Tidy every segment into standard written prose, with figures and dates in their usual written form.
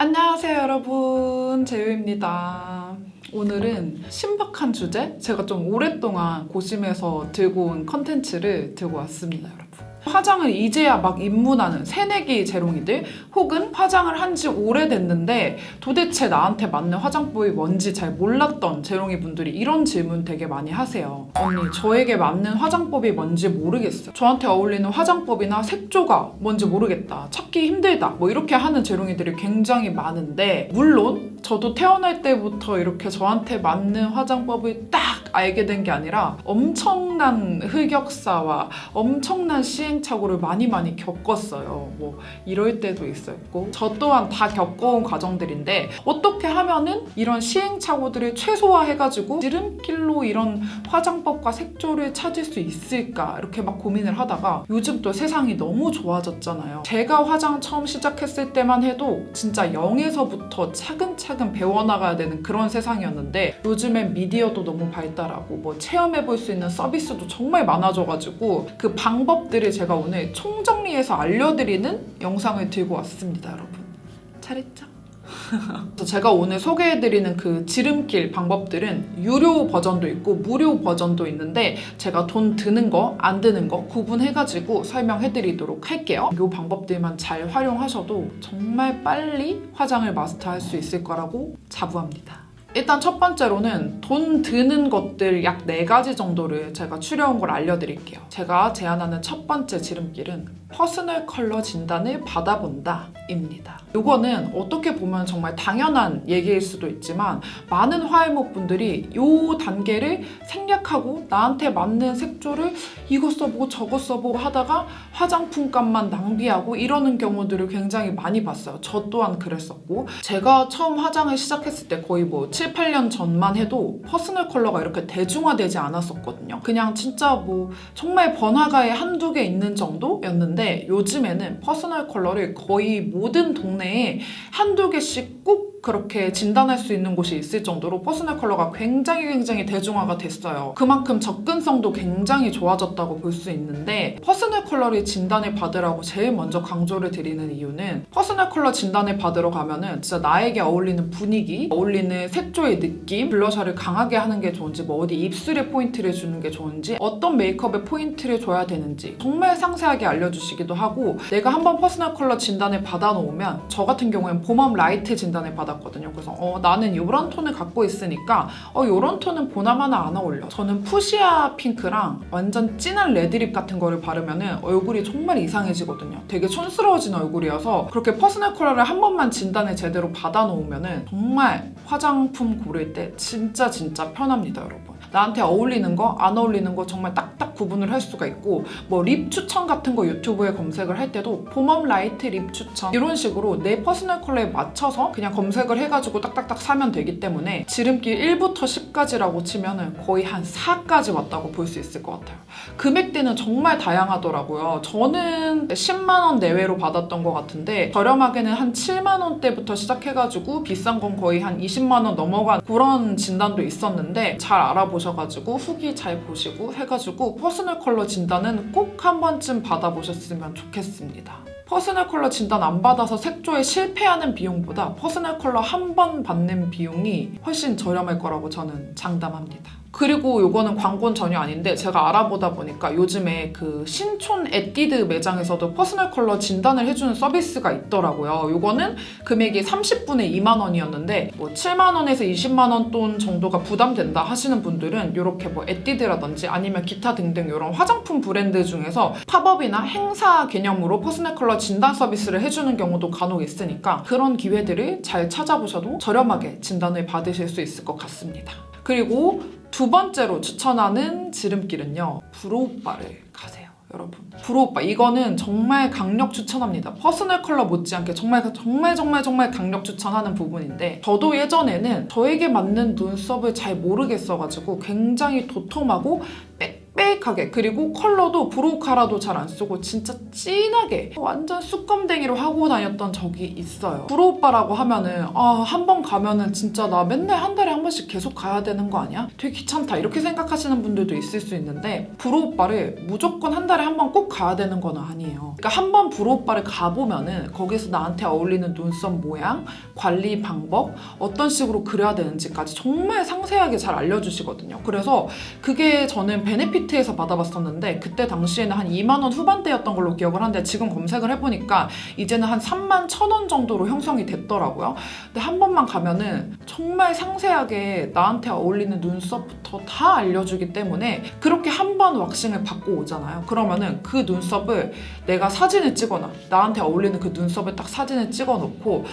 안녕하세요 여러분, 재유입니다. 오늘은 신박한 주제? 제가 좀 오랫동안 고심해서 들고 온 컨텐츠를 들고 왔습니다 여러분. 화장을 이제야 막 입문하는 새내기 재롱이들, 혹은 화장을 한 지 오래됐는데 도대체 나한테 맞는 화장법이 뭔지 잘 몰랐던 재롱이 분들이 이런 질문 되게 많이 하세요. 언니, 저에게 맞는 화장법이 뭔지 모르겠어요. 저한테 어울리는 화장법이나 색조가 뭔지 모르겠다. 찾기 힘들다. 뭐 이렇게 하는 재롱이들이 굉장히 많은데, 물론 저도 태어날 때부터 이렇게 저한테 맞는 화장법을 딱 알게 된 게 아니라 엄청난 흑역사와 엄청난 시행착오를 많이 겪었어요. 뭐 이럴 때도 있었고, 저 또한 다 겪어온 과정들인데 어떻게 하면은 이런 시행착오들을 최소화해가지고 지름길로 이런 화장법과 색조를 찾을 수 있을까, 이렇게 막 고민을 하다가 요즘 또 세상이 너무 좋아졌잖아요. 제가 화장 처음 시작했을 때만 해도 진짜 0에서부터 차근차근 배워나가야 되는 그런 세상이었는데, 요즘엔 미디어도 너무 발달하고 뭐 체험해볼 수 있는 서비스도 정말 많아져가지고 그 방법들을 제가 오늘 총정리해서 알려드리는 영상을 들고 왔습니다 여러분. 잘했죠? 제가 오늘 소개해드리는 그 지름길 방법들은 유료 버전도 있고 무료 버전도 있는데, 제가 돈 드는 거, 안 드는 거 구분해가지고 설명해드리도록 할게요. 이 방법들만 잘 활용하셔도 정말 빨리 화장을 마스터할 수 있을 거라고 자부합니다. 일단 첫 번째로는 돈 드는 것들 약 4가지 정도를 제가 추려온 걸 알려드릴게요. 제가 제안하는 첫 번째 지름길은 퍼스널 컬러 진단을 받아본다 입니다. 이거는 어떻게 보면 정말 당연한 얘기일 수도 있지만, 많은 화이모 분들이 이 단계를 생략하고 나한테 맞는 색조를 이거 써보고 저거 써보고 하다가 화장품 값만 낭비하고 이러는 경우들을 굉장히 많이 봤어요. 저 또한 그랬었고, 제가 처음 화장을 시작했을 때 거의 뭐 7, 8년 전만 해도 퍼스널 컬러가 이렇게 대중화되지 않았었거든요. 그냥 진짜 뭐 정말 번화가에 한두 개 있는 정도였는데, 요즘에는 퍼스널 컬러를 거의 모든 동네에 한두 개씩 꼭 그렇게 진단할 수 있는 곳이 있을 정도로 퍼스널 컬러가 굉장히 대중화가 됐어요. 그만큼 접근성도 굉장히 좋아졌다고 볼 수 있는데, 퍼스널 컬러를 진단을 받으라고 제일 먼저 강조를 드리는 이유는, 퍼스널 컬러 진단을 받으러 가면은 진짜 나에게 어울리는 분위기, 어울리는 색조의 느낌, 블러셔를 강하게 하는 게 좋은지, 뭐 어디 입술에 포인트를 주는 게 좋은지, 어떤 메이크업에 포인트를 줘야 되는지 정말 상세하게 알려주시기도 하고, 내가 한번 퍼스널 컬러 진단을 받아놓으면, 저 같은 경우엔 봄웜 라이트 진단을 받았거든요. 그래서 나는 이런 톤을 갖고 있으니까 이런 톤은 보나마나 안 어울려. 저는 푸시아 핑크랑 완전 진한 레드립 같은 거를 바르면은 얼굴이 정말 이상해지거든요. 되게 촌스러워진 얼굴이어서, 그렇게 퍼스널 컬러를 한 번만 진단을 제대로 받아놓으면은 정말 화장품 고를 때 진짜 편합니다 여러분. 나한테 어울리는 거, 안 어울리는 거 정말 딱딱 구분을 할 수가 있고, 뭐 립 추천 같은 거 유튜브에 검색을 할 때도 봄웜 라이트 립 추천 이런 식으로 내 퍼스널 컬러에 맞춰서 그냥 검색을 해가지고 딱딱딱 사면 되기 때문에, 지름길 1부터 10까지라고 치면은 거의 한 4까지 왔다고 볼 수 있을 것 같아요. 금액대는 정말 다양하더라고요. 저는 10만원 내외로 받았던 것 같은데, 저렴하게는 한 7만원대부터 시작해가지고 비싼 건 거의 한 20만원 넘어간 그런 진단도 있었는데, 잘 알아보셔가지고 후기 잘 보시고 해가지고 퍼스널 컬러 진단은 꼭 한 번쯤 받아보셨으면 좋겠습니다. 퍼스널 컬러 진단 안 받아서 색조에 실패하는 비용보다 퍼스널 컬러 한 번 받는 비용이 훨씬 저렴할 거라고 저는 장담합니다. 그리고 요거는 광고는 전혀 아닌데, 제가 알아보다 보니까 요즘에 그 신촌 에뛰드 매장에서도 퍼스널 컬러 진단을 해주는 서비스가 있더라고요. 요거는 금액이 30분에 2만원이었는데 뭐 7만원에서 20만원 돈 정도가 부담된다 하시는 분들은 요렇게 뭐 에뛰드라든지 아니면 기타 등등 이런 화장품 브랜드 중에서 팝업이나 행사 개념으로 퍼스널 컬러 진단 서비스를 해주는 경우도 간혹 있으니까, 그런 기회들을 잘 찾아보셔도 저렴하게 진단을 받으실 수 있을 것 같습니다. 그리고 두 번째로 추천하는 지름길은요, 브로우바를 가세요 여러분. 브로우바, 이거는 정말 강력 추천합니다. 퍼스널 컬러 못지않게 정말 강력 추천하는 부분인데, 저도 예전에는 저에게 맞는 눈썹을 잘 모르겠어가지고 굉장히 도톰하고 페이크하게, 그리고 컬러도 브로우 카라도 잘 안 쓰고 진짜 진하게 완전 쑥검댕이로 하고 다녔던 적이 있어요. 브로우 바라고 하면은 한 번 가면은 진짜 나 맨날 한 달에 한 번씩 계속 가야 되는 거 아니야? 되게 귀찮다 이렇게 생각하시는 분들도 있을 수 있는데, 브로우 바를 무조건 한 달에 한 번 꼭 가야 되는 건 아니에요. 그러니까 한 번 브로우 바를 가보면은 거기서 나한테 어울리는 눈썹 모양, 관리 방법, 어떤 식으로 그려야 되는지까지 정말 상세하게 잘 알려주시거든요. 그래서 그게 저는 베네피트에서 받아봤었는데 그때 당시에는 한 2만 원 후반대였던 걸로 기억을 하는데, 지금 검색을 해보니까 이제는 한 3만 1,000원 정도로 형성이 됐더라고요. 근데 한 번만 가면은 정말 상세하게 나한테 어울리는 눈썹부터 다 알려주기 때문에, 그렇게 한 번 왁싱을 받고 오잖아요. 그러면은 그 눈썹을 내가 사진을 찍어놔. 나한테 어울리는 그 눈썹을 딱 사진을 찍어놓고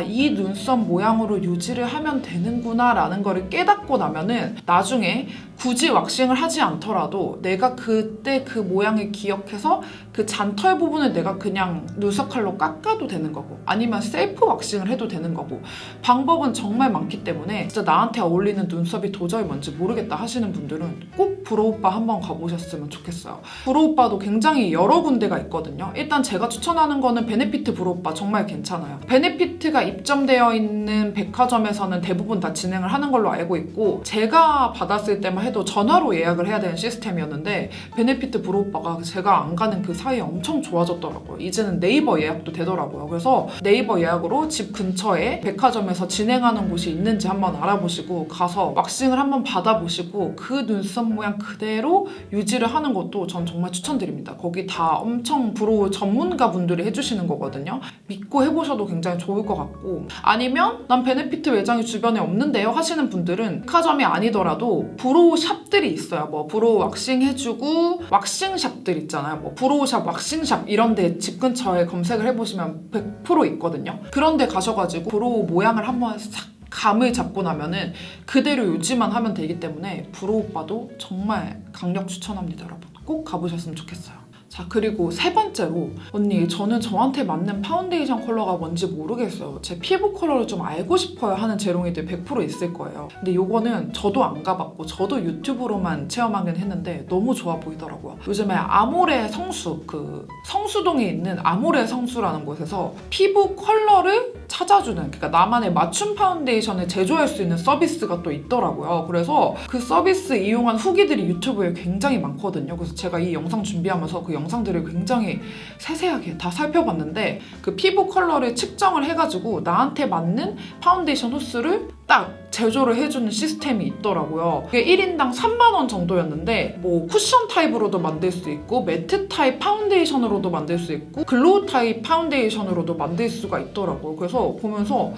이 눈썹 모양으로 유지를 하면 되는구나 라는 거를 깨닫고 나면은 나중에 굳이 왁싱을 하지 않더라도 내가 그때 그 모양을 기억해서 그 잔털 부분을 내가 그냥 눈썹 칼로 깎아도 되는 거고, 아니면 셀프 왁싱을 해도 되는 거고, 방법은 정말 많기 때문에 진짜 나한테 어울리는 눈썹이 도저히 뭔지 모르겠다 하시는 분들은 꼭 브로우바 한번 가보셨으면 좋겠어요. 브로우바도 굉장히 여러 군데가 있거든요. 일단 제가 추천하는 거는 베네피트 브로우바 정말 괜찮아요. 베네피트가 입점되어 있는 백화점에서는 대부분 다 진행을 하는 걸로 알고 있고, 제가 받았을 때만 해도 전화로 예약을 해야 되는 시스템이었는데 베네피트 브로우바가 제가 안 가는 그 사이에 엄청 좋아졌더라고요. 이제는 네이버 예약도 되더라고요. 그래서 네이버 예약으로 집 근처에 백화점에서 진행하는 곳이 있는지 한번 알아보시고 가서 왁싱을 한번 받아보시고 그 눈썹 모양 그대로 유지를 하는 것도 전 정말 추천드립니다. 거기 다 엄청 브로우 전문가 분들이 해주시는 거거든요. 믿고 해보셔도 굉장히 좋을 것 같고, 아니면 난 베네피트 매장이 주변에 없는데요 하시는 분들은 백화점이 아니더라도 브로우 샵들이 있어요. 뭐 브로우 왁싱 해주고 왁싱샵들 있잖아요. 뭐 브로우샵, 왁싱샵 이런 데 집 근처에 검색을 해보시면 100% 있거든요. 그런 데 가셔가지고 브로우 모양을 한번 싹 감을 잡고 나면은 그대로 유지만 하면 되기 때문에 브로우바도 정말 강력 추천합니다, 여러분. 꼭 가보셨으면 좋겠어요. 자, 그리고 세 번째로, 언니 저는 저한테 맞는 파운데이션 컬러가 뭔지 모르겠어요. 제 피부 컬러를 좀 알고 싶어요 하는 재롱이들 100% 있을 거예요. 근데 요거는 저도 안 가봤고 저도 유튜브로만 체험하긴 했는데 너무 좋아 보이더라고요. 요즘에 아모레 성수, 그 성수동에 있는 아모레 성수라는 곳에서 피부 컬러를 찾아주는, 그러니까 나만의 맞춤 파운데이션을 제조할 수 있는 서비스가 또 있더라고요. 그래서 그 서비스 이용한 후기들이 유튜브에 굉장히 많거든요. 그래서 제가 이 영상 준비하면서 그 영상들을 굉장히 세세하게 다 살펴봤는데, 그 피부 컬러를 측정을 해가지고 나한테 맞는 파운데이션 호수를 딱 제조를 해주는 시스템이 있더라고요. 그게 1인당 3만 원 정도였는데 뭐 쿠션 타입으로도 만들 수 있고 매트 타입 파운데이션으로도 만들 수 있고 글로우 타입 파운데이션으로도 만들 수가 있더라고요. 그래서 보면서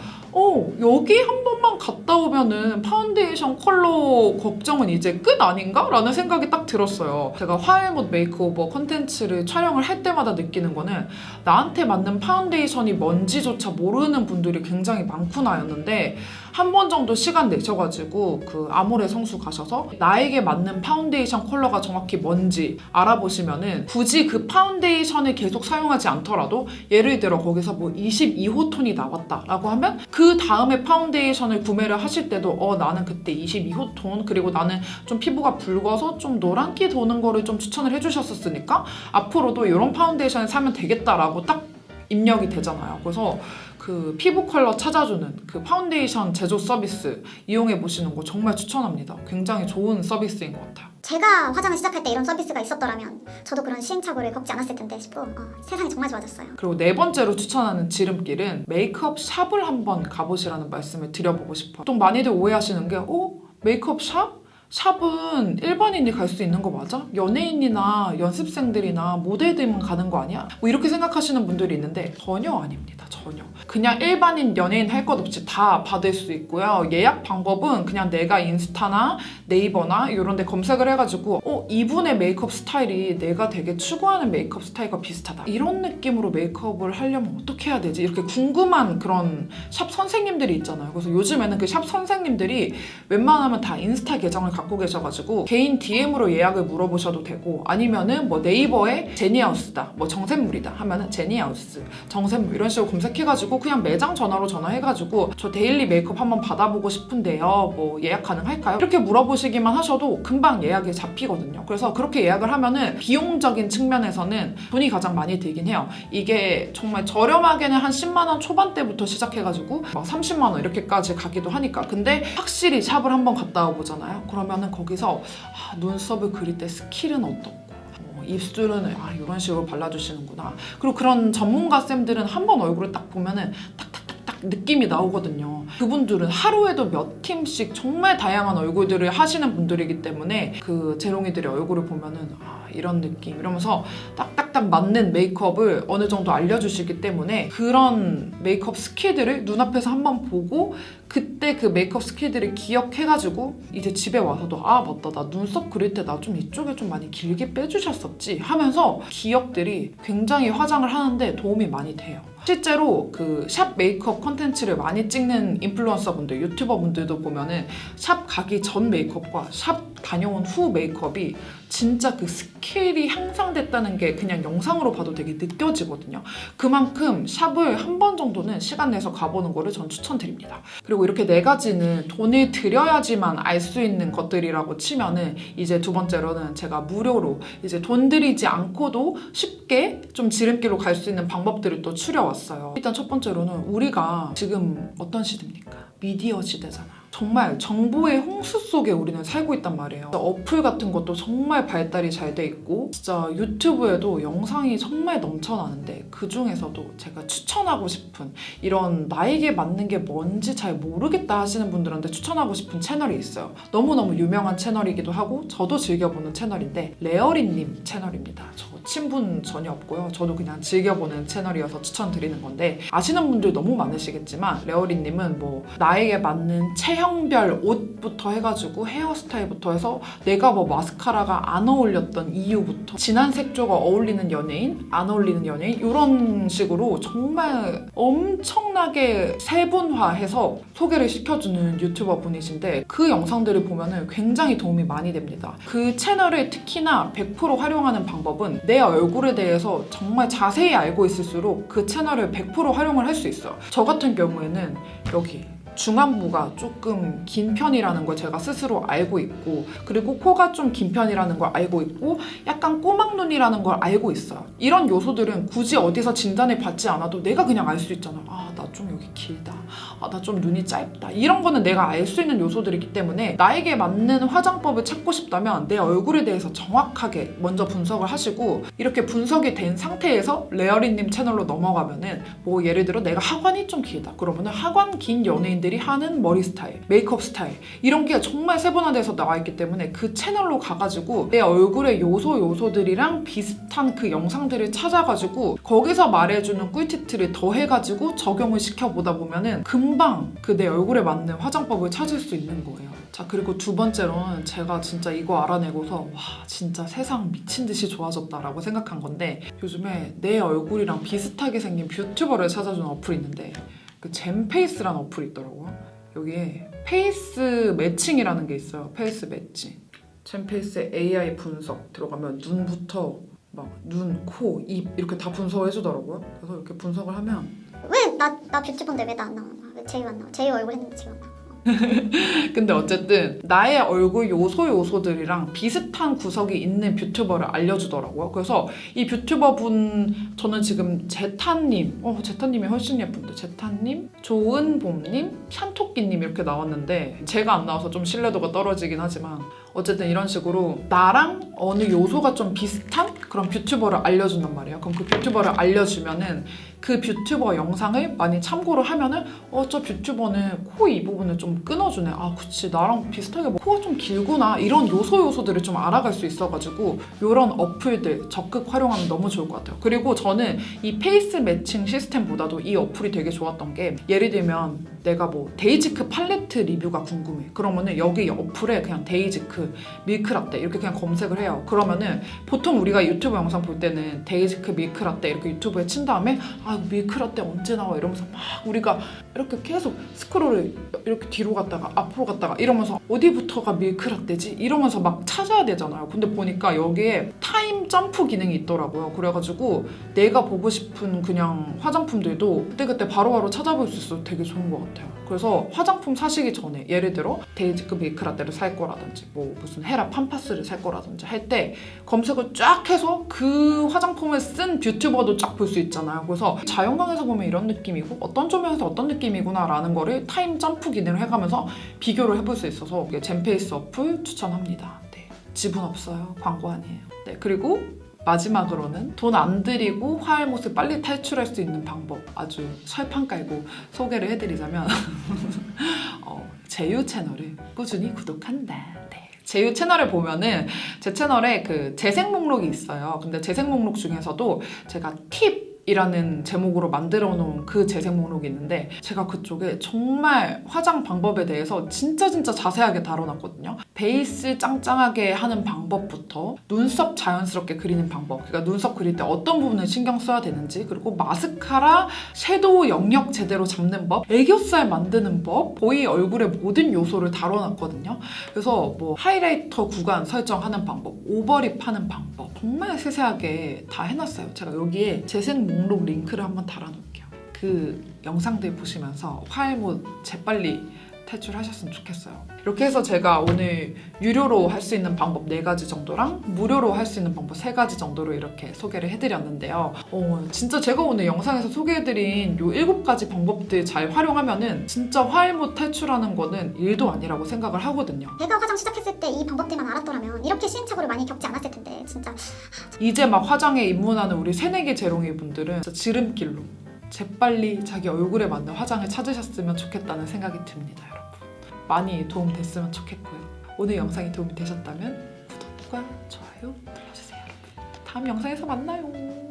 여기 한 번만 갔다 오면은 파운데이션 컬러 걱정은 이제 끝 아닌가? 라는 생각이 딱 들었어요. 제가 화일못 메이크오버 콘텐츠를 촬영을 할 때마다 느끼는 거는 나한테 맞는 파운데이션이 뭔지조차 모르는 분들이 굉장히 많구나였는데, 한 번 정도 시간 내셔가지고 그 아모레 성수 가셔서 나에게 맞는 파운데이션 컬러가 정확히 뭔지 알아보시면은 굳이 그 파운데이션을 계속 사용하지 않더라도, 예를 들어 거기서 뭐 22호 톤이 나왔다라고 하면 그 다음에 파운데이션을 구매를 하실 때도 나는 그때 22호 톤, 그리고 나는 좀 피부가 붉어서 좀 노란기 도는 거를 좀 추천을 해주셨었으니까 앞으로도 이런 파운데이션을 사면 되겠다라고 딱 입력이 되잖아요. 그래서 그 피부 컬러 찾아주는 그 파운데이션 제조 서비스 이용해 보시는 거 정말 추천합니다. 굉장히 좋은 서비스인 것 같아요. 제가 화장을 시작할 때 이런 서비스가 있었더라면 저도 그런 시행착오를 겪지 않았을 텐데 싶고 세상이 정말 좋아졌어요. 그리고 네 번째로 추천하는 지름길은 메이크업 샵을 한번 가보시라는 말씀을 드려보고 싶어요. 좀 많이들 오해하시는 게 메이크업 샵? 샵은 일반인이 갈 수 있는 거 맞아? 연예인이나 연습생들이나 모델들만 가는 거 아니야? 뭐 이렇게 생각하시는 분들이 있는데 전혀 아닙니다. 전혀. 그냥 일반인, 연예인 할 것 없이 다 받을 수 있고요. 예약 방법은 그냥 내가 인스타나 네이버나 이런 데 검색을 해가지고 이분의 메이크업 스타일이 내가 되게 추구하는 메이크업 스타일과 비슷하다. 이런 느낌으로 메이크업을 하려면 어떻게 해야 되지? 이렇게 궁금한 그런 샵 선생님들이 있잖아요. 그래서 요즘에는 그 샵 선생님들이 웬만하면 다 인스타 계정을 갖고 갖고 계셔가지고 개인 DM으로 예약을 물어보셔도 되고 아니면은 뭐 네이버에 제니하우스다 뭐 정샘물이다 하면은 제니하우스 정샘물 이런 식으로 검색해가지고 그냥 매장 전화로 전화해가지고 저 데일리 메이크업 한번 받아보고 싶은데요 뭐 예약 가능할까요? 이렇게 물어보시기만 하셔도 금방 예약이 잡히거든요. 그래서 그렇게 예약을 하면은 비용적인 측면에서는 돈이 가장 많이 들긴 해요. 이게 정말 저렴하게는 한 10만 원 초반대부터 시작해가지고 막 30만 원 이렇게까지 가기도 하니까. 근데 확실히 샵을 한번 갔다 와보잖아요. 그러면은 거기서 눈썹을 그릴 때 스킬은 어떻고 입술은 이런 식으로 발라주시는구나. 그리고 그런 전문가 쌤들은 한번 얼굴을 딱 보면은 탁탁탁탁 느낌이 나오거든요. 그분들은 하루에도 몇 팀씩 정말 다양한 얼굴들을 하시는 분들이기 때문에 그 재롱이들의 얼굴을 보면은 이런 느낌 이러면서 딱딱딱 맞는 메이크업을 어느 정도 알려주시기 때문에 그런 메이크업 스킬들을 눈앞에서 한번 보고 그때 그 메이크업 스킬들을 기억해가지고 이제 집에 와서도 맞다 나 눈썹 그릴 때 나 좀 이쪽에 좀 많이 길게 빼주셨었지 하면서 기억들이 굉장히 화장을 하는데 도움이 많이 돼요. 실제로 그 샵 메이크업 콘텐츠를 많이 찍는 인플루언서 분들, 유튜버 분들도 보면은 샵 가기 전 메이크업과 샵 다녀온 후 메이크업이 진짜 그 스킬이 향상됐다는 게 그냥 영상으로 봐도 되게 느껴지거든요. 그만큼 샵을 한 번 정도는 시간 내서 가보는 거를 전 추천드립니다. 그리고 이렇게 4가지는 돈을 들여야지만 알 수 있는 것들이라고 치면은 이제 두 번째로는 제가 무료로 이제 돈 들이지 않고도 쉽게 좀 지름길로 갈 수 있는 방법들을 또 추려왔어요. 일단 첫 번째로는 우리가 지금 어떤 시대입니까? 미디어 시대잖아. 정말 정보의 홍수 속에 우리는 살고 있단 말이에요. 어플 같은 것도 정말 발달이 잘 돼 있고 진짜 유튜브에도 영상이 정말 넘쳐나는데 그 중에서도 제가 추천하고 싶은 이런 나에게 맞는 게 뭔지 잘 모르겠다 하시는 분들한테 추천하고 싶은 채널이 있어요. 너무너무 유명한 채널이기도 하고 저도 즐겨보는 채널인데 레어리님 채널입니다. 저 친분 전혀 없고요. 저도 그냥 즐겨보는 채널이어서 추천드리는 건데 아시는 분들 너무 많으시겠지만 레어리님은 뭐 나에게 맞는 체형별 옷부터 해가지고 헤어스타일부터 해서 내가 뭐 마스카라가 안 어울렸던 이유부터 진한 색조가 어울리는 연예인, 안 어울리는 연예인 이런 식으로 정말 엄청나게 세분화해서 소개를 시켜주는 유튜버 분이신데 그 영상들을 보면은 굉장히 도움이 많이 됩니다. 그 채널을 특히나 100% 활용하는 방법은 내 얼굴에 대해서 정말 자세히 알고 있을수록 그 채널을 100% 활용을 할 수 있어요. 저 같은 경우에는 여기 중안부가 조금 긴 편이라는 걸 제가 스스로 알고 있고 그리고 코가 좀 긴 편이라는 걸 알고 있고 약간 꼬막눈이라는 걸 알고 있어요. 이런 요소들은 굳이 어디서 진단을 받지 않아도 내가 그냥 알 수 있잖아. 나 좀 여기 길다. 나 좀 눈이 짧다. 이런 거는 내가 알 수 있는 요소들이기 때문에 나에게 맞는 화장법을 찾고 싶다면 내 얼굴에 대해서 정확하게 먼저 분석을 하시고 이렇게 분석이 된 상태에서 레어리님 채널로 넘어가면은 뭐 예를 들어 내가 하관이 좀 길다. 그러면은 하관 긴 연예인들이 하는 머리 스타일, 메이크업 스타일 이런 게 정말 세분화돼서 나와 있기 때문에 그 채널로 가가지고 내 얼굴의 요소들이랑 비슷한 그 영상들을 찾아가지고 거기서 말해주는 꿀팁들을 더해가지고 적용을 시켜보다 보면은 금방 그 내 얼굴에 맞는 화장법을 찾을 수 있는 거예요. 자, 그리고 두 번째로는 제가 진짜 이거 알아내고서 와 진짜 세상 미친 듯이 좋아졌다라고 생각한 건데 요즘에 내 얼굴이랑 비슷하게 생긴 뷰튜버를 찾아주는 어플이 있는데 그 잼페이스라는 어플이 있더라고요. 여기에 페이스 매칭이라는 게 있어요. 페이스 매칭. 잼페이스의 AI 분석 들어가면 눈부터 막 눈, 코, 입 이렇게 다 분석을 해주더라고요. 그래서 이렇게 분석을 하면 왜 나 뷰티본데 왜 나 안 나와? 왜 제이 안 나와? 제이 얼굴 했는데 지금 안 나와? 근데 어쨌든 나의 얼굴 요소들이랑 비슷한 구석이 있는 뷰튜버를 알려주더라고요. 그래서 이 뷰튜버분 저는 지금 제타님 제타님이 훨씬 예쁜데 제타님, 조은봄님, 샨토끼님 이렇게 나왔는데 제가 안 나와서 좀 신뢰도가 떨어지긴 하지만 어쨌든 이런 식으로 나랑 어느 요소가 좀 비슷한 그런 뷰튜버를 알려준단 말이에요. 그럼 그 뷰튜버를 알려주면은 그 뷰튜버 영상을 많이 참고를 하면은 저 뷰튜버는 코 이 부분을 좀 끊어주네. 그치 나랑 비슷하게 코가 좀 길구나. 이런 요소들을 좀 알아갈 수 있어가지고 이런 어플들 적극 활용하면 너무 좋을 것 같아요. 그리고 저는 이 페이스 매칭 시스템보다도 이 어플이 되게 좋았던 게 예를 들면 내가 뭐 데이지크 팔레트 리뷰가 궁금해. 그러면은 여기 어플에 그냥 데이지크 밀크라떼 이렇게 그냥 검색을 해요. 그러면은 보통 우리가 유튜브 영상 볼 때는 데이지크 밀크라떼 이렇게 유튜브에 친 다음에 아 밀크라떼 언제 나와 이러면서 막 우리가 이렇게 계속 스크롤을 이렇게 뒤로 갔다가 앞으로 갔다가 이러면서 어디부터가 밀크라떼지? 이러면서 막 찾아야 되잖아요. 근데 보니까 여기에 타임 점프 기능이 있더라고요. 그래가지고 내가 보고 싶은 그냥 화장품들도 그때그때 바로바로 찾아볼 수 있어서 되게 좋은 것 같아요. 그래서 화장품 사시기 전에 예를 들어 데이지급 밀크라떼를 살 거라든지 뭐 무슨 헤라 팜파스를 살 거라든지 할 때 검색을 쫙 해서 그 화장품을 쓴 뷰튜버도 쫙 볼 수 있잖아요. 그래서 자연광에서 보면 이런 느낌이고 어떤 조명에서 어떤 느낌이구나 라는 거를 타임 점프 기능을 해가면서 비교를 해볼 수 있어서 젠페이스 어플 추천합니다. 네. 지분 없어요. 광고 아니에요. 네. 그리고 마지막으로는 돈 안 들이고 화알못을 빨리 탈출할 수 있는 방법 아주 철판 깔고 소개를 해드리자면 제휴 채널을 꾸준히 구독한다. 네. 제휴 채널을 보면은 제 채널에 그 재생 목록이 있어요. 근데 재생 목록 중에서도 제가 팁이라는 제목으로 만들어 놓은 그 재생 목록이 있는데 제가 그쪽에 정말 화장 방법에 대해서 진짜 자세하게 다뤄놨거든요. 베이스 짱짱하게 하는 방법부터 눈썹 자연스럽게 그리는 방법, 그러니까 눈썹 그릴 때 어떤 부분을 신경 써야 되는지, 그리고 마스카라, 섀도우 영역 제대로 잡는 법, 애교살 만드는 법, 거의 얼굴의 모든 요소를 다뤄놨거든요. 그래서 뭐 하이라이터 구간 설정하는 방법, 오버립 하는 방법 정말 세세하게 다 해놨어요. 제가 여기에 재생 목록 링크를 한번 달아놓을게요. 그 영상들 보시면서 화알못 재빨리 탈출하셨으면 좋겠어요. 이렇게 해서 제가 오늘 유료로 할 수 있는 방법 4가지 정도랑 무료로 할 수 있는 방법 3가지 정도로 이렇게 소개를 해드렸는데요. 진짜 제가 오늘 영상에서 소개해드린 요 7가지 방법들 잘 활용하면은 진짜 화알못 탈출하는 거는 일도 아니라고 생각을 하거든요. 내가 화장 시작했을 때 이 방법들만 알았더라면 이렇게 시행착오를 많이 겪지 않았을 텐데 진짜 이제 막 화장에 입문하는 우리 새내기 재롱이 분들은 진짜 지름길로 재빨리 자기 얼굴에 맞는 화장을 찾으셨으면 좋겠다는 생각이 듭니다, 여러분. 많이 도움됐으면 좋겠고요. 오늘 영상이 도움이 되셨다면 구독과 좋아요 눌러주세요, 여러분. 다음 영상에서 만나요.